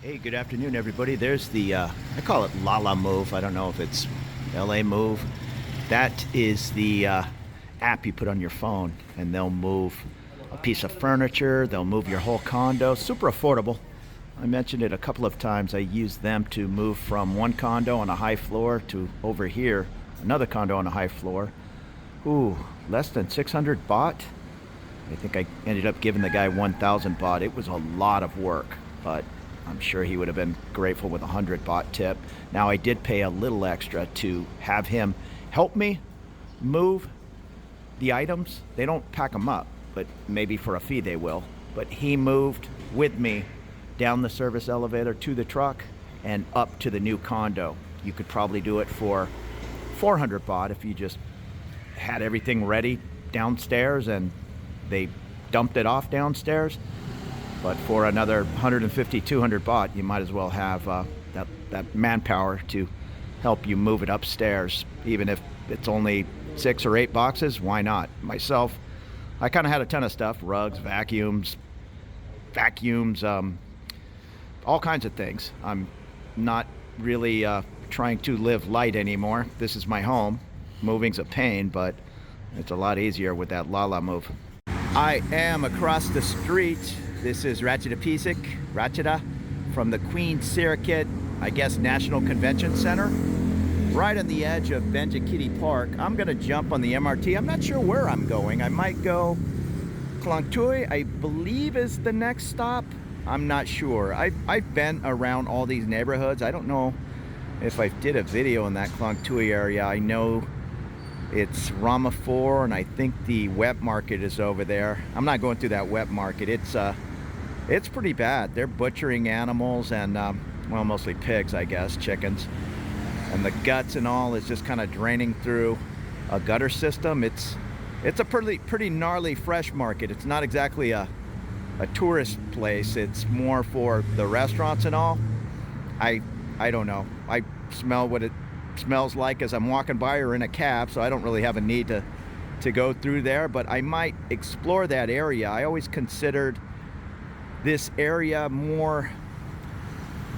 Hey, good afternoon, everybody. There's the, I call it Lalamove. I don't know if it's LA Move. That is the app you put on your phone, and they'll move a piece of furniture, they'll move your whole condo. Super affordable. I mentioned it a couple of times. I use them to move from one condo on a high floor to over here, another condo on a high floor. Ooh, less than 600 baht. I think I ended up giving the guy 1,000 baht. It was a lot of work, but I'm sure he would have been grateful with a 100 baht tip. Now, I did pay a little extra to have him help me move the items. They don't pack them up, but maybe for a fee they will. But he moved with me down the service elevator to the truck and up to the new condo. You could probably do it for 400 baht if you just had everything ready downstairs and they dumped it off downstairs. But for another 150, 200 baht, you might as well have that manpower to help you move it upstairs. Even if it's only 6 or 8 boxes, why not? Myself, I kind of had a ton of stuff: rugs, vacuums, all kinds of things. I'm not really trying to live light anymore. This is my home. Moving's a pain, but it's a lot easier with that Lalamove. I am across the street. This is Ratcheda from the Queen Circuit, I guess, National Convention Center, right on the edge of Benjakitty Park. I'm gonna jump on the MRT. I'm not sure where I'm going. I might go Klong Tui, I believe, is the next stop. I'm not sure. I've been around all these neighborhoods. I don't know if I did a video in that Klong Tui area. I know it's Rama 4, and I think the wet market is over there. I'm not going through that wet market. It's pretty bad. They're butchering animals and, well, mostly pigs, I guess, chickens. And the guts and all is just kind of draining through a gutter system. It's a pretty gnarly fresh market. It's not exactly a tourist place. It's more for the restaurants and all. I don't know. I smell what it smells like as I'm walking by or in a cab, so I don't really have a need to go through there, but I might explore that area. I always considered this area more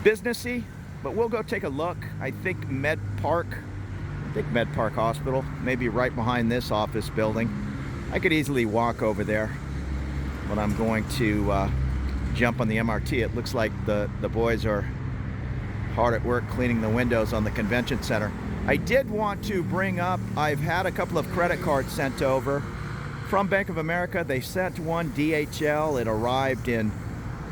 businessy, but we'll go take a look. I think Med Park Hospital, maybe right behind this office building. I could easily walk over there, but I'm going to jump on the MRT. It looks like the boys are hard at work cleaning the windows on the convention center. I did want to bring up, I've had a couple of credit cards sent over from Bank of America. They sent one DHL. It arrived in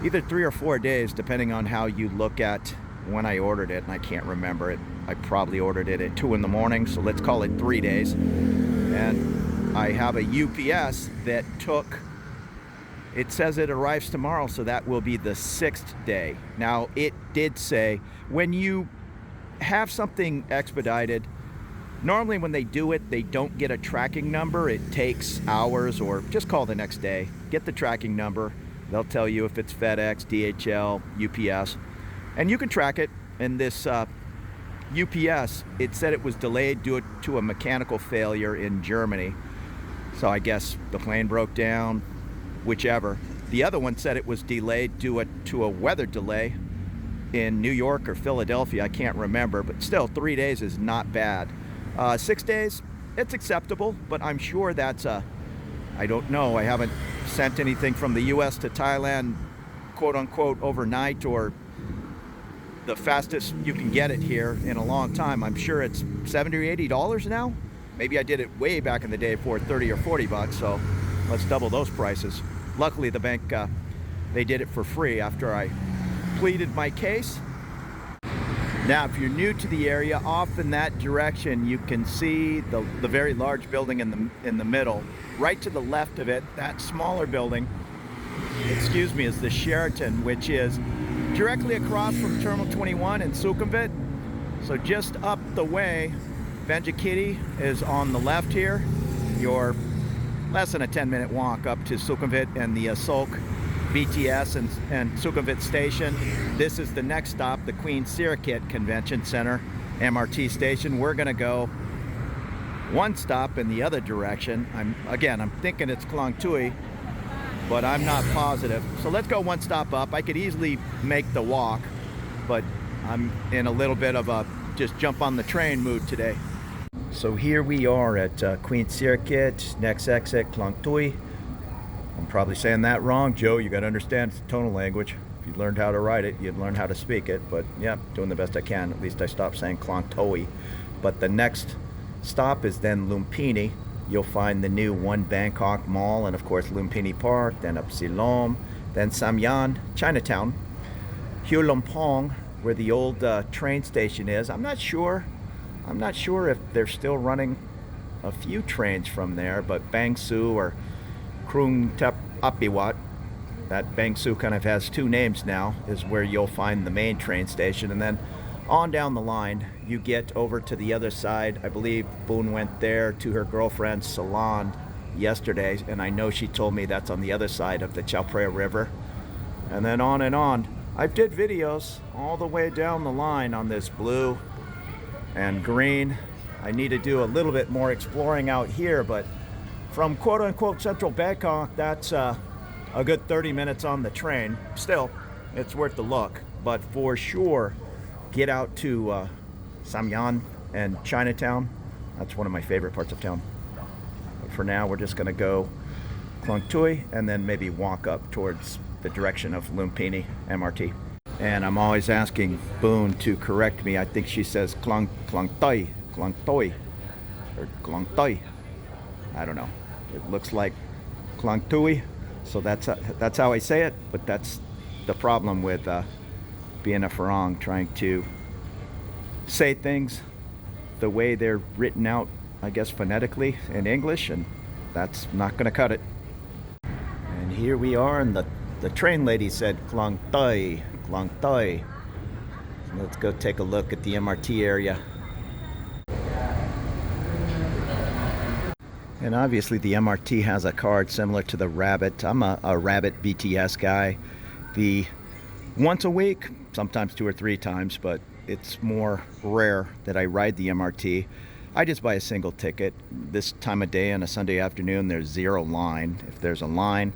either 3 or 4 days, depending on how you look at when I ordered it, and I can't remember it. I probably ordered it at 2 in the morning, so let's call it 3 days. And I have a UPS that took, it says it arrives tomorrow, so that will be the 6th day. Now, it did say when you have something expedited, normally when they do it, they don't get a tracking number. It takes hours, or just call the next day, get the tracking number. They'll tell you if it's FedEx, DHL, UPS, and you can track it. And this UPS, it said it was delayed due to a mechanical failure in Germany. So I guess the plane broke down, whichever. The other one said it was delayed due to a weather delay in New York or Philadelphia. I can't remember, but still 3 days is not bad. 6 days, it's acceptable, but I'm sure that's I don't know. I haven't sent anything from the US to Thailand, quote unquote, overnight, or the fastest you can get it here in a long time. I'm sure it's $70 or $80 now. Maybe I did it way back in the day for 30 or 40 bucks, so let's double those prices. Luckily, the bank, they did it for free after I pleaded my case. Now, if you're new to the area, off in that direction, you can see the very large building in the middle. Right to the left of it, that smaller building, excuse me, is the Sheraton, which is directly across from Terminal 21 in Sukhumvit. So just up the way, Benjakitty is on the left here. You're less than a 10-minute walk up to Sukhumvit and the Sok BTS and Sukhumvit station. This is the next stop, the Queen Circuit Convention Center MRT station. We're gonna go one stop in the other direction. I'm thinking it's Klong Tui, but I'm not positive. So let's go one stop up. I could easily make the walk. but I'm in a little bit of a just jump on the train mood today. So here we are at Queen Circuit, next exit Klang Tui. I'm probably saying that wrong, Joe. You got to understand it's a tonal language. If you learned how to write it, you'd learn how to speak it. But yeah, doing the best I can. At least I stopped saying Klang Tui. But the next stop is then Lumpini. You'll find the new One Bangkok Mall, and of course Lumpini Park, then up Siloam, then Samyan, Chinatown, Hua Lamphong, where the old train station is. I'm not sure if they're still running a few trains from there, but Bang Su or Krung Tep Apiwat, that Bang Su kind of has two names now, is where you'll find the main train station. And then on down the line, you get over to the other side. I believe Boone went there to her girlfriend's salon yesterday, and I know she told me that's on the other side of the Chao Phraya River. And then on and on. I did videos all the way down the line on this blue and green. I need to do a little bit more exploring out here, but from quote-unquote central Bangkok, that's a good 30 minutes on the train. Still, it's worth the look, but for sure, get out to Samyan and Chinatown. That's one of my favorite parts of town. But for now, we're just gonna go Klang Tui and then maybe walk up towards the direction of Lumpini MRT. And I'm always asking Boone to correct me. I think she says Klang Toi, or Klang Toi. I don't know. It looks like Klang Tui, so that's how I say it. But that's the problem with being a Farang, trying to say things the way they're written out, I guess phonetically in English, and that's not gonna cut it. And here we are, and the train lady said Klang Toi, Klang Toi. So let's go take a look at the MRT area. And obviously the MRT has a card similar to the Rabbit. I'm a Rabbit BTS guy. The once a week, sometimes 2 or 3 times, but it's more rare that I ride the MRT. I just buy a single ticket. This time of day on a Sunday afternoon, there's zero line. If there's a line,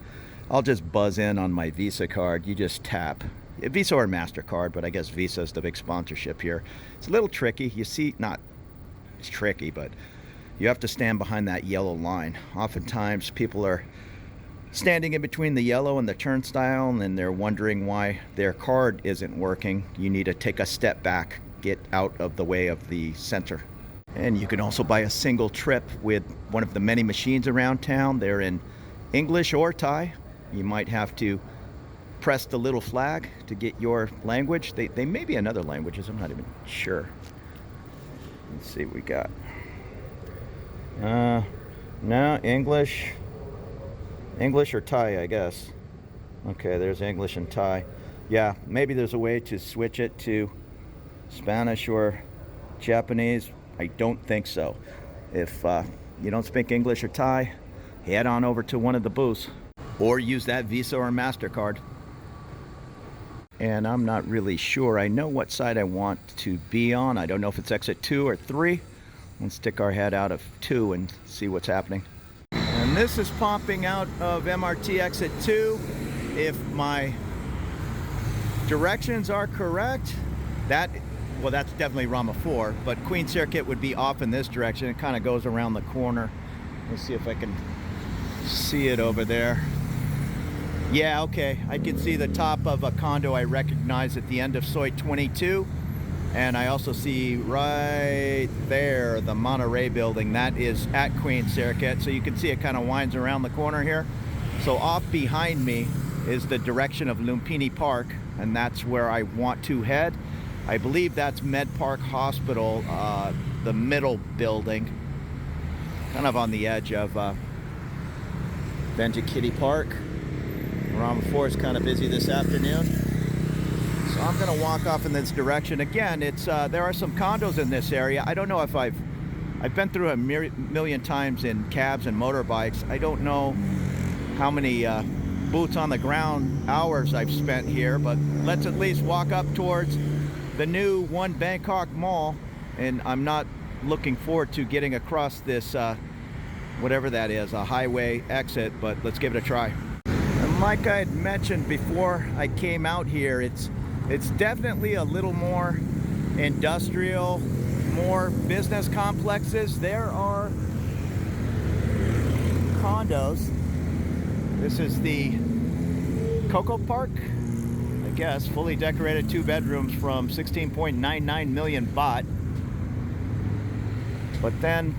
I'll just buzz in on my Visa card. You just tap. Visa or MasterCard, but I guess Visa is the big sponsorship here. It's a little tricky. You see, it's tricky, but you have to stand behind that yellow line. Oftentimes people are standing in between the yellow and the turnstile, and they're wondering why their card isn't working. You need to take a step back, get out of the way of the center. And you can also buy a single trip with one of the many machines around town. They're in English or Thai. You might have to press the little flag to get your language. They may be in other languages, I'm not even sure. Let's see what we got. No, English or Thai, I guess. Okay, there's English and Thai. Yeah, maybe there's a way to switch it to Spanish or Japanese. I don't think so. If you don't speak English or Thai, head on over to one of the booths or use that Visa or MasterCard. And I'm not really sure. I know what side I want to be on. I don't know if it's exit 2 or 3. Let's stick our head out of 2 and see what's happening. And this is popping out of MRT exit 2. If my directions are correct, that's definitely Rama 4, but Queen Circuit would be off in this direction. It kind of goes around the corner. Let's see if I can see it over there. Yeah, okay, I can see the top of a condo I recognize at the end of Soi 22. And I also see right there the Monterey building. That is at Queen Circuit. So you can see it kind of winds around the corner here. So off behind me is the direction of Lumpini Park, and that's where I want to head. I believe that's Med Park Hospital, the middle building, kind of on the edge of Benja Kitty Park. Rama 4 is kind of busy this afternoon. So I'm gonna walk off in this direction. Again, it's there are some condos in this area. I don't know if I've been through a million times in cabs and motorbikes. I don't know how many boots on the ground hours I've spent here, but let's at least walk up towards the new One Bangkok Mall. And I'm not looking forward to getting across this whatever that is, a highway exit, but let's give it a try. And like I had mentioned before I came out here, it's It's definitely a little more industrial, more business complexes. There are condos. This is the Coco Park, I guess, fully decorated 2 bedrooms from 16.99 million baht. But then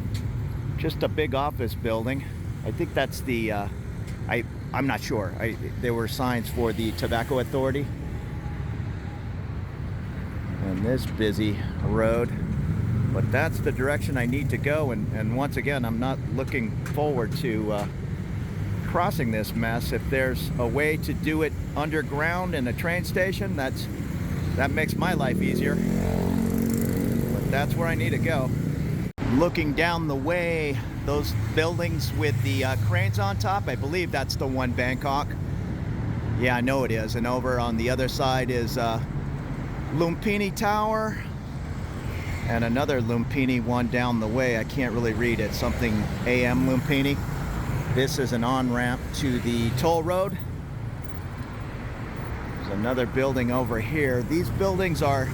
just a big office building. I think that's the, I'm not sure. There were signs for the Tobacco Authority. And this busy road. But that's the direction I need to go. And once again, I'm not looking forward to crossing this mess. If there's a way to do it underground in a train station, that makes my life easier. But that's where I need to go. Looking down the way, those buildings with the cranes on top, I believe that's the one Bangkok. Yeah, I know it is. And over on the other side is Lumpini Tower and another Lumpini one down the way. I can't really read it. Something AM Lumpini. This is an on-ramp to the toll road. There's another building over here. These buildings are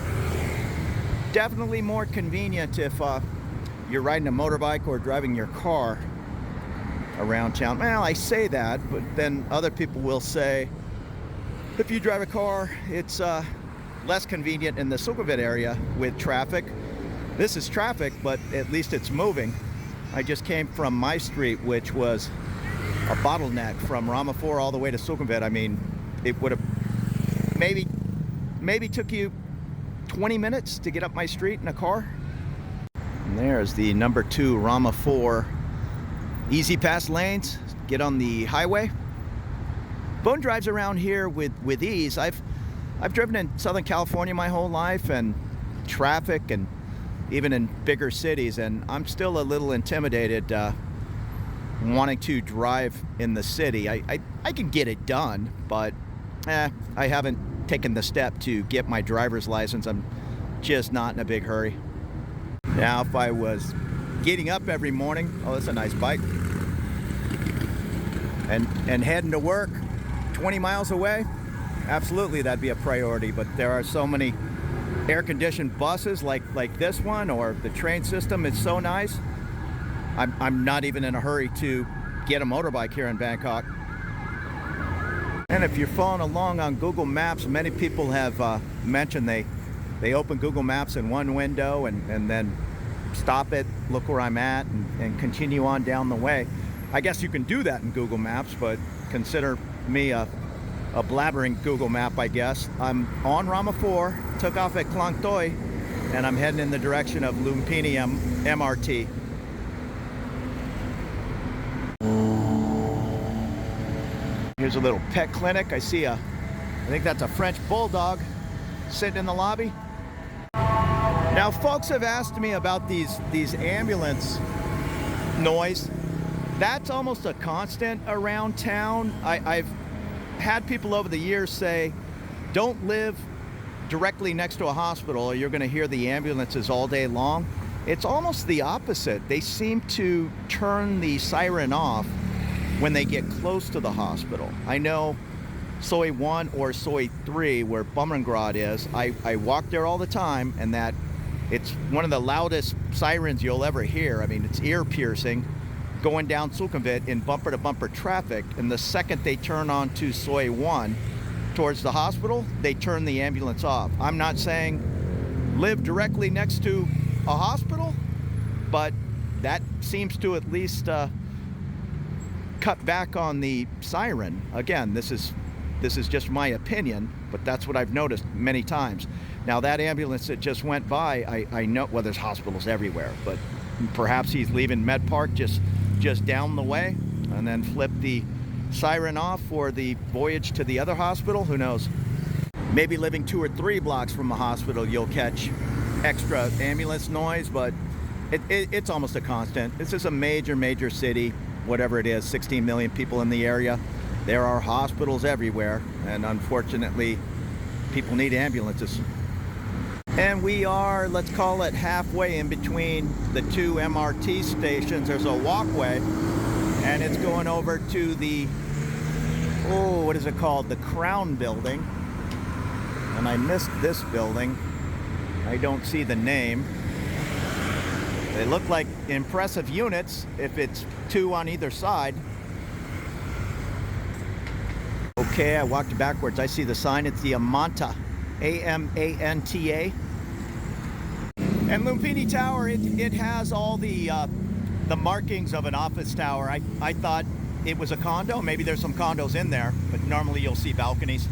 definitely more convenient if you're riding a motorbike or driving your car around town. Well, I say that, but then other people will say, if you drive a car, it's less convenient in the Sukhumvit area with traffic. This is traffic, but at least it's moving. I just came from my street, which was a bottleneck from Rama 4 all the way to Sukhumvit. I mean, it would have maybe took you 20 minutes to get up my street in a car. And there's the number 2 Rama 4 easy pass lanes. Get on the highway. Bourne drives around here with ease. I've driven in Southern California my whole life, and traffic, and even in bigger cities, and I'm still a little intimidated wanting to drive in the city. I can get it done, but I haven't taken the step to get my driver's license. I'm just not in a big hurry. Now, if I was getting up every morning, oh, that's a nice bike, and heading to work 20 miles away, absolutely that'd be a priority. But there are so many air-conditioned buses like this one, or the train system is so nice. I'm not even in a hurry to get a motorbike here in Bangkok. And if you're following along on Google Maps, many people have mentioned they open Google Maps in one window and then stop it, look where I'm at, and continue on down the way. I guess you can do that in Google Maps, but consider me a blabbering Google Map, I guess. I'm on Rama 4, took off at Klang Toi, and I'm heading in the direction of Lumpini MRT. Here's a little pet clinic. I think that's a French bulldog sitting in the lobby. Now, folks have asked me about these ambulance noise. That's almost a constant around town. I've had people over the years say, don't live directly next to a hospital or you're going to hear the ambulances all day long. It's almost the opposite. They seem to turn the siren off when they get close to the hospital. I know Soi 1 or Soi 3, where Bumrungrad is, I walk there all the time, and that it's one of the loudest sirens you'll ever hear. I mean, it's ear-piercing, going down Sukhumvit in bumper-to-bumper traffic, and the second they turn on to Soi 1 towards the hospital, they turn the ambulance off. I'm not saying live directly next to a hospital, but that seems to at least cut back on the siren. Again, this is just my opinion, but that's what I've noticed many times. Now, that ambulance that just went by, I know, well, there's hospitals everywhere, but perhaps he's leaving Med Park just down the way, and then flip the siren off for the voyage to the other hospital. Who knows? Maybe living 2 or 3 blocks from a hospital, you'll catch extra ambulance noise, but it's almost a constant. This is a major city, whatever it is, 16 million people in the area. There are hospitals everywhere, and unfortunately, people need ambulances. And we are, let's call it, halfway in between the 2 MRT stations. There's a walkway, and it's going over to the, what is it called? The Crown Building. And I missed this building. I don't see the name. They look like impressive units if it's two on either side. Okay, I walked backwards. I see the sign. It's the Amanta, A-M-A-N-T-A. And Lumpini Tower, it has all the markings of an office tower. I thought it was a condo. Maybe there's some condos in there, but normally you'll see balconies.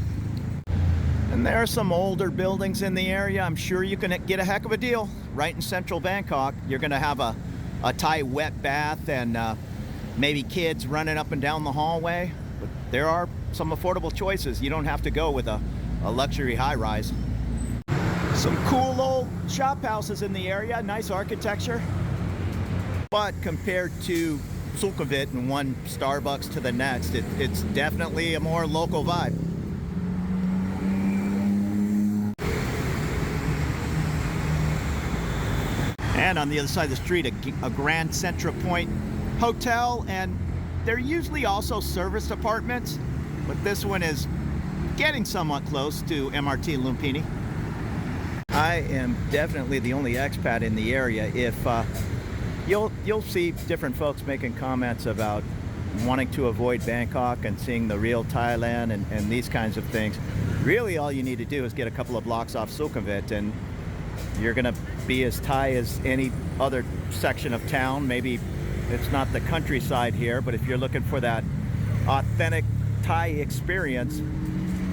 And there are some older buildings in the area. I'm sure you can get a heck of a deal right in central Bangkok. You're going to have a Thai wet bath and maybe kids running up and down the hallway. But there are some affordable choices. You don't have to go with a luxury high-rise. Some cool old shop houses in the area, nice architecture. But compared to Sukhumvit and one Starbucks to the next, it's definitely a more local vibe. And on the other side of the street, a Grand Central Point hotel, and they're usually also serviced apartments, but this one is getting somewhat close to MRT Lumpini. I am definitely the only expat in the area. If you'll see different folks making comments about wanting to avoid Bangkok and seeing the real Thailand and these kinds of things. Really, all you need to do is get a couple of blocks off Sukhumvit, and you're gonna be as Thai as any other section of town. Maybe it's not the countryside here, but if you're looking for that authentic Thai experience,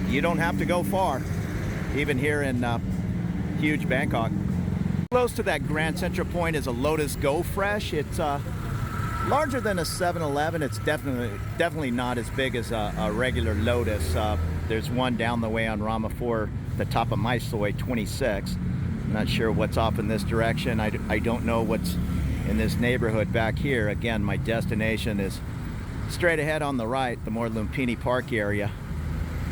you don't have to go far, even here in huge Bangkok. Close to that Grand Central Point is a Lotus Go Fresh. It's larger than a 7-Eleven. It's definitely not as big as a regular Lotus. There's one down the way on Rama 4, the top of my soy, 26. I'm not sure what's off in this direction. I don't know what's in this neighborhood back here. Again, my destination is straight ahead on the right, the more Lumpini Park area.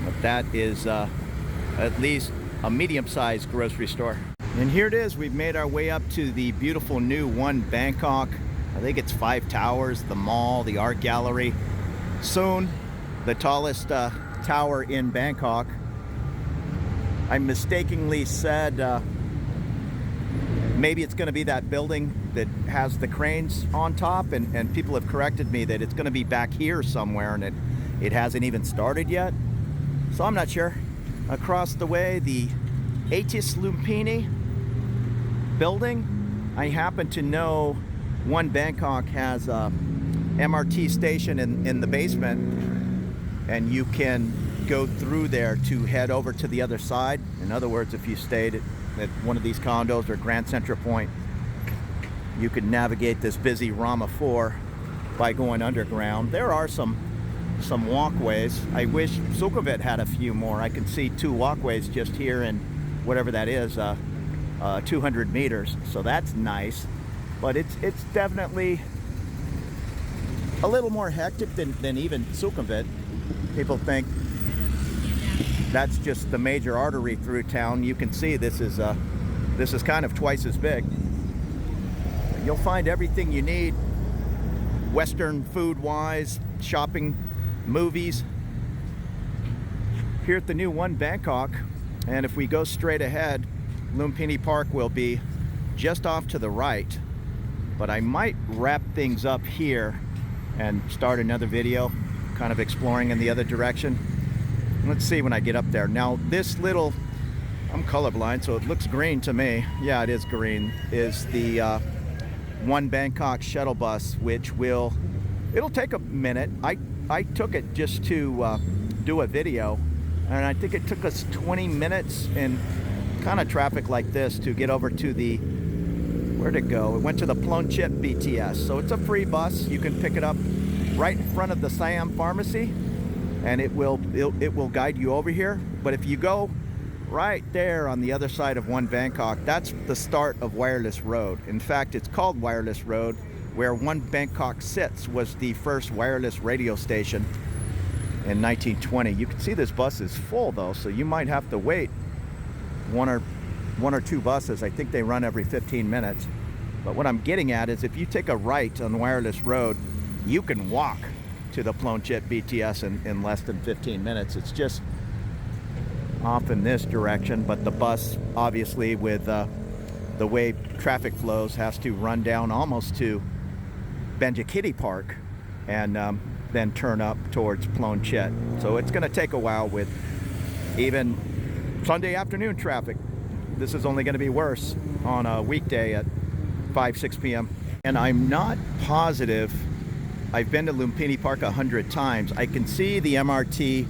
But that is at least a medium-sized grocery store. And here it is. We've made our way up to the beautiful new One Bangkok. I think it's 5 towers, the mall, the art gallery. Soon, the tallest tower in Bangkok. I mistakenly said maybe it's going to be that building that has the cranes on top, and people have corrected me that it's going to be back here somewhere, and it hasn't even started yet. So I'm not sure. Across the way, the Atis Lumpini building. I happen to know One Bangkok has a MRT station in the basement, and you can go through there to head over to the other side. In other words, if you stayed at one of these condos or Grand Central Point, you could navigate this busy Rama 4 by going underground. There are some walkways. I wish Sukhumvit had a few more. I can see 2 walkways just here in whatever that is, 200 meters. So that's nice. But it's definitely a little more hectic than even Sukhumvit. People think that's just the major artery through town. You can see this is kind of twice as big. You'll find everything you need, Western food-wise, shopping, movies, here at the new One Bangkok. And if we go straight ahead, Lumpini Park will be just off to the right. But I might wrap things up here and start another video kind of exploring in the other direction. Let's see when I get up there. Now this little, I'm colorblind, so it looks green to me. Yeah, it is green. Is the One Bangkok shuttle bus, which it'll take a minute. I took it just to do a video, and I think it took us 20 minutes in kind of traffic like this to get over to the, where'd it go? It went to the Plonchit BTS. So it's a free bus. You can pick it up right in front of the Siam Pharmacy, and it will guide you over here. But if you go right there on the other side of One Bangkok, that's the start of Wireless Road. In fact, it's called Wireless Road. Where One Bangkok sits was the first wireless radio station in 1920. You can see this bus is full though, so you might have to wait one or 2 buses. I think they run every 15 minutes. But what I'm getting at is if you take a right on Wireless Road, you can walk to the Plonchit BTS in less than 15 minutes. It's just, off in this direction, but the bus, obviously, with the way traffic flows, has to run down almost to Benjikiti Park and then turn up towards Plonchit. So it's going to take a while with even Sunday afternoon traffic. This is only going to be worse on a weekday at 5-6 p.m. And I'm not positive. I've been to Lumpini Park 100 times. I can see the MRT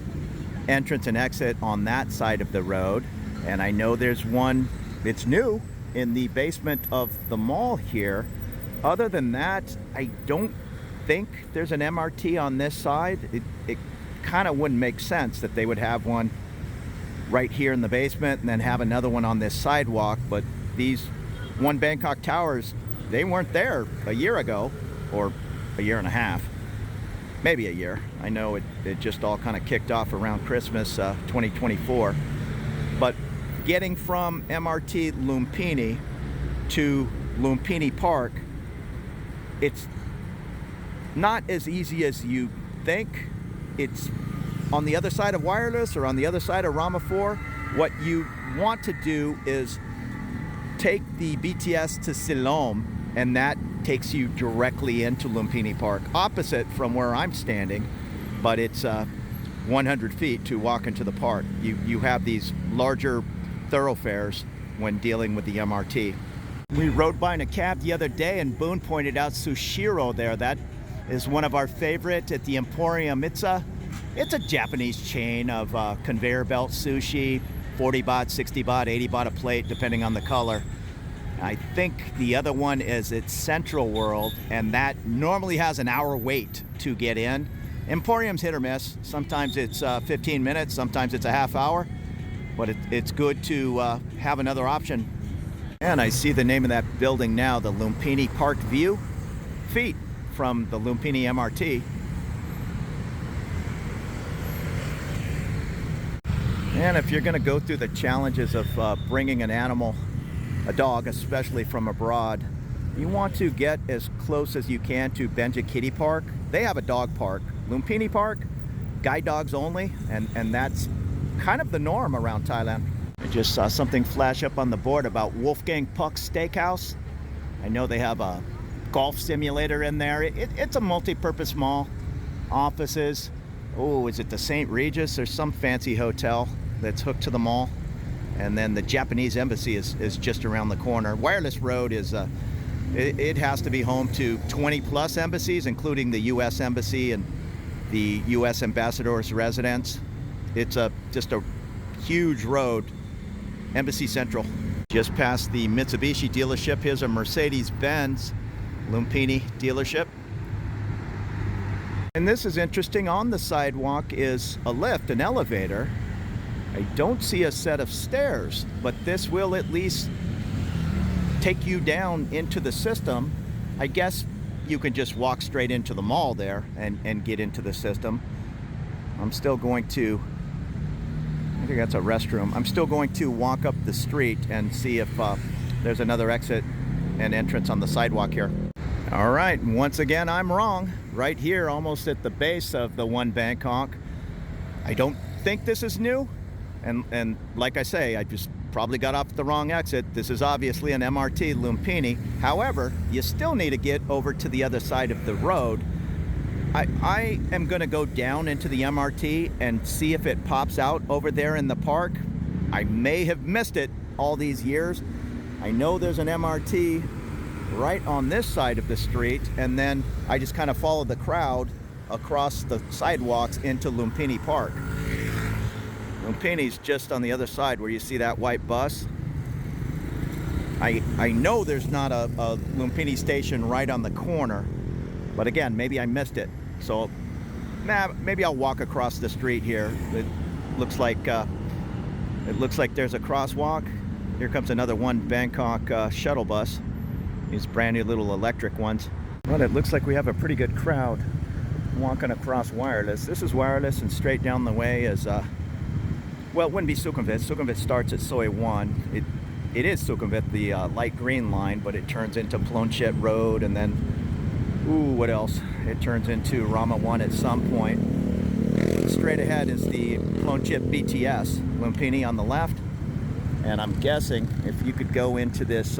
entrance and exit on that side of the road, and I know there's one, it's new, in the basement of the mall here. Other than that, I don't think there's an MRT on this side. It kind of wouldn't make sense that they would have one right here in the basement and then have another one on this sidewalk. But these One Bangkok towers, they weren't there a year ago, or a year and a half, maybe a year. I know it just all kind of kicked off around Christmas 2024. But getting from MRT Lumpini to Lumpini Park, it's not as easy as you think. It's on the other side of Wireless or on the other side of Rama 4. What you want to do is take the BTS to Siloam, and that takes you directly into Lumpini Park, opposite from where I'm standing, but it's 100 feet to walk into the park. You have these larger thoroughfares when dealing with the MRT. We rode by in a cab the other day, and Boone pointed out Sushiro there. That is one of our favorite at the Emporium. It's a Japanese chain of conveyor belt sushi, 40 baht, 60 baht, 80 baht a plate, depending on the color. I think the other one is at Central World, and that normally has an hour wait to get in. Emporium's hit or miss. Sometimes it's 15 minutes, sometimes it's a half hour, but it's good to have another option. And I see the name of that building now, the Lumpini Park View, feet from the Lumpini MRT. And if you're going to go through the challenges of bringing an animal, a dog especially, from abroad, you want to get as close as you can to Benjikiti Park. They have a dog park. Lumpini Park, guide dogs only, and that's kind of the norm around Thailand. I just saw something flash up on the board about Wolfgang Puck's Steakhouse. I know they have a golf simulator in there. It's a multi-purpose mall, offices. Oh, is it the St. Regis or some fancy hotel that's hooked to the mall? And then the Japanese embassy is just around the corner. Wireless Road is it has to be home to 20 plus embassies, including the U.S. Embassy and the U.S. Ambassador's residence. It's just a huge road. Embassy Central. Just past the Mitsubishi dealership, here's a Mercedes-Benz Lumpini dealership. And this is interesting. On the sidewalk is a lift, an elevator. I don't see a set of stairs, but this will at least take you down into the system. I guess you can just walk straight into the mall there and get into the system. I'm still going to, I think that's a restroom. I'm still going to walk up the street and see if there's another exit and entrance on the sidewalk here. All right, once again, I'm wrong. Right here, almost at the base of the One Bangkok. I don't think this is new. And like I say, I just probably got off the wrong exit. This is obviously an MRT Lumpini. However, you still need to get over to the other side of the road. I am going to go down into the MRT and see if it pops out over there in the park. I may have missed it all these years. I know there's an MRT right on this side of the street, and then I just kind of followed the crowd across the sidewalks into Lumpini Park. Lumpini's just on the other side where you see that white bus. I know there's not a Lumpini station right on the corner, but again, maybe I missed it. So maybe I'll walk across the street here. It looks like there's a crosswalk. Here comes another One Bangkok shuttle bus. These brand new little electric ones. Well, it looks like we have a pretty good crowd walking across Wireless. This is Wireless, and straight down the way is well, it wouldn't be Sukhumvit. Sukhumvit starts at Soi 1. It is Sukhumvit, the light green line, but it turns into Plonchit Road, and then, ooh, what else? It turns into Rama 1 at some point. straight ahead is the Plonchit BTS, Lumpini on the left. And I'm guessing if you could go into this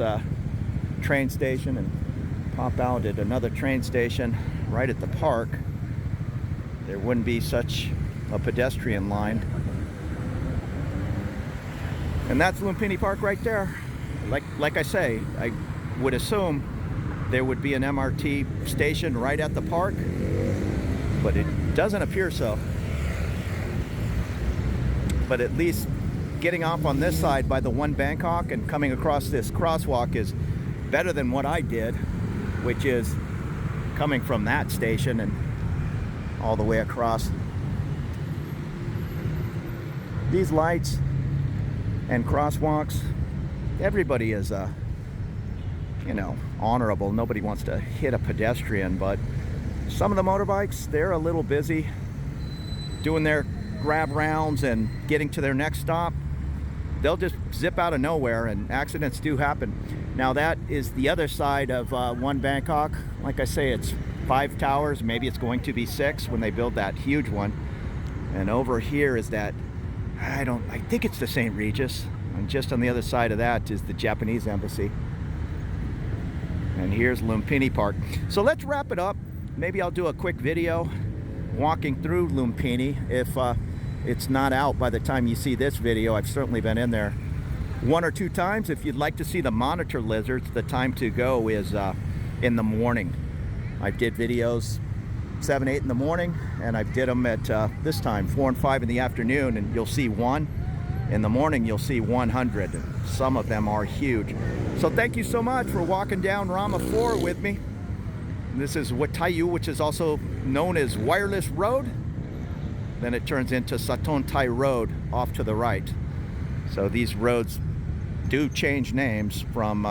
train station and pop out at another train station right at the park, there wouldn't be such a pedestrian line. And that's Lumpini Park right there. Like I say, I would assume there would be an MRT station right at the park, but it doesn't appear so. But at least getting off on this side by the One Bangkok and coming across this crosswalk is better than what I did, which is coming from that station and all the way across. These lights and crosswalks, everybody is you know, honorable. Nobody wants to hit a pedestrian, but some of the motorbikes, they're a little busy doing their grab rounds and getting to their next stop. They'll just zip out of nowhere, and accidents do happen. Now that is the other side of One Bangkok. Like I say, it's 5 towers. Maybe it's going to be 6 when they build that huge one. And over here is that, I think it's the St. Regis. And just on the other side of that is the Japanese embassy. And here's Lumpini Park. So let's wrap it up. Maybe I'll do a quick video walking through Lumpini. If it's not out by the time you see this video, I've certainly been in there 1 or 2 times. If you'd like to see the monitor lizards, the time to go is in the morning. I did videos 7, 8 in the morning, and I did them at this time 4 and 5 in the afternoon, and you'll see 1. In the morning you'll see 100. Some of them are huge. So thank you so much for walking down Rama 4 with me. This is Wat Tayu, which is also known as Wireless Road. Then it turns into Saton Tai Road off to the right. So these roads do change names from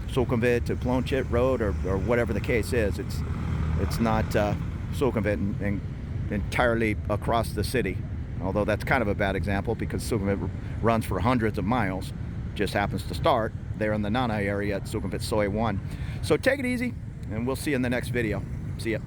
Sukhumvit to Plonchit Road, or whatever the case is. It's not Sukhumvit entirely across the city. Although that's kind of a bad example, because Sukhumvit runs for hundreds of miles. Just happens to start there in the Nana area at Sukhumvit Soi 1. So take it easy, and we'll see you in the next video. See ya.